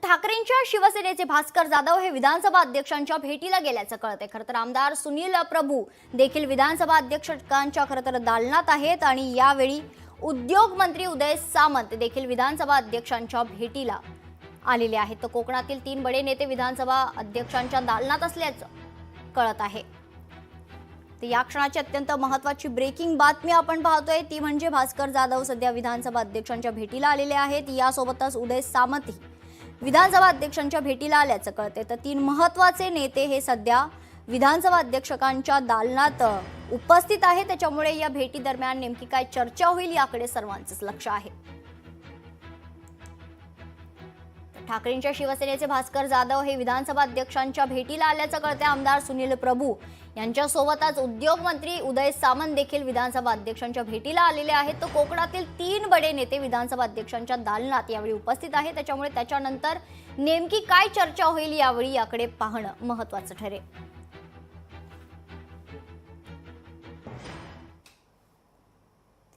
ठाकरेंच्या शिवसेनेचे भास्कर जाधव हे विधानसभा अध्यक्षांच्या भेटीला गेल्याचं कळतंय। खरं तर आमदार सुनील प्रभू देखील विधानसभा अध्यक्षांच्या दालनात आहेत आणि यावेळी उद्योग मंत्री उदय सामंत देखील विधानसभा अध्यक्षांच्या भेटीला आलेले आहेत। तर कोकणातील 3 बडे नेते विधानसभा अध्यक्षांच्या दालनात असल्याचं कळत आहे। तर या क्षणाची अत्यंत महत्त्वाची ब्रेकिंग बातमी आपण पाहतोय ती म्हणजे भास्कर जाधव सध्या विधानसभा अध्यक्षांच्या भेटीला आलेले आहेत। यासोबतच उदय सामंत विधानसभा अध्यक्षांच्या भेटीला आल्याचं कळते। तर 3 महत्त्वाचे नेते हे सध्या विधानसभा अध्यक्षांच्या दालनात उपस्थित आहेत। त्याच्यामुळे या भेटी दरम्यान नेमकी काय चर्चा होईल याकडे सर्वांचंच लक्ष आहे। ठाकरेंच्या शिवसेनेचे भास्कर जाधव हे विधानसभा अध्यक्षांच्या भेटीला आल्याचं कळते। आमदार सुनील प्रभू यांच्यासोबतच उद्योग मंत्री उदय सामंत देखील विधानसभा अध्यक्षांच्या भेटीला आलेले आहेत। तर कोकणातील 3 बडे नेते विधानसभा अध्यक्षांच्या दालनात यावेळी उपस्थित आहेत। त्याच्यामुळे त्याच्यानंतर नेमकी काय चर्चा होईल यावेळी याकडे पाहणं महत्त्वाचं ठरेल।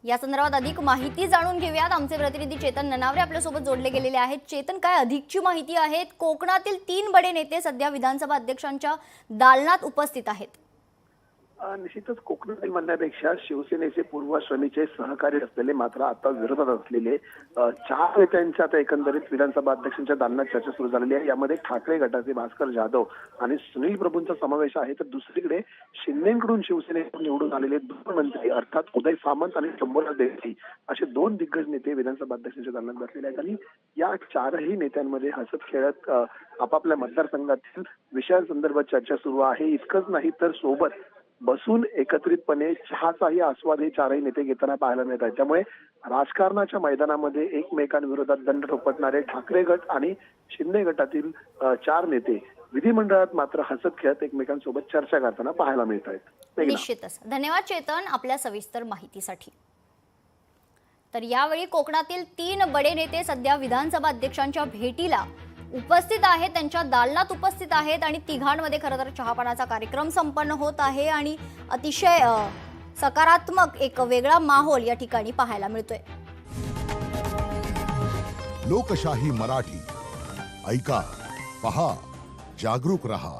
या संदर्भात अधिक माहिती जाणून घेऊयात। आमचे प्रतिनिधी चेतन ननावरे आपल्या सोबत जोडले गेलेले आहेत। चेतन, काय अधिकची माहिती आहे? कोकणातील 3 बडे नेते सध्या विधानसभा अध्यक्षांच्या दालनात उपस्थित आहेत। निश्चितच कोकणातील म्हणण्यापेक्षा शिवसेनेचे पूर्वाश्रमीचे सहकारी असलेले मात्र आता विरोधात असलेले 4 नेत्यांच्या आता एकंदरीत विधानसभा अध्यक्षांच्या दालनात चर्चा सुरू झालेली आहे। यामध्ये ठाकरे गटाचे भास्कर जाधव आणि सुनील प्रभूंचा समावेश आहे। तर दुसरीकडे शिंदेकडून शिवसेनेकडून निवडून आलेले 2 मंत्री अर्थात उदय सामंत आणि शंभूराज देसाई असे 2 दिग्गज नेते विधानसभा अध्यक्षांच्या दालनात बसलेले आहेत। आणि या 4ही नेत्यांमध्ये हसत खेळत आपापल्या मतदारसंघातील विषयांसंदर्भात चर्चा सुरू आहे। इतकंच नाही तर सोबत बसून एकत्रितपणे चहाचाही आस्वाद हे 4ही नेते घेताना पाहायला मिळत आहेत। त्यामुळे राजकारणाच्या मैदानामध्ये एकमेकांविरोधात दंड ठोपटणारे ठाकरे गट आणि शिंदे गटातील 4 नेते विधिमंडळात मात्र हसत खेळत एकमेकांसोबत चर्चा करताना पाहायला मिळत आहेत। निश्चितच धन्यवाद चेतन आपल्या सविस्तर माहितीसाठी। तर यावेळी कोकणातील 3 बडे नेते सध्या विधानसभा अध्यक्षांच्या भेटीला उपस्थित आहेत, त्यांच्या दालनात उपस्थित आहेत आणि तिघांमध्ये खरं तर चहापानाचा कार्यक्रम संपन्न होत आहे आणि अतिशय सकारात्मक एक वेगळा माहोल या ठिकाणी पाहायला मिळतोय। लोकशाही मराठी ऐका, पहा, जागरूक रहा।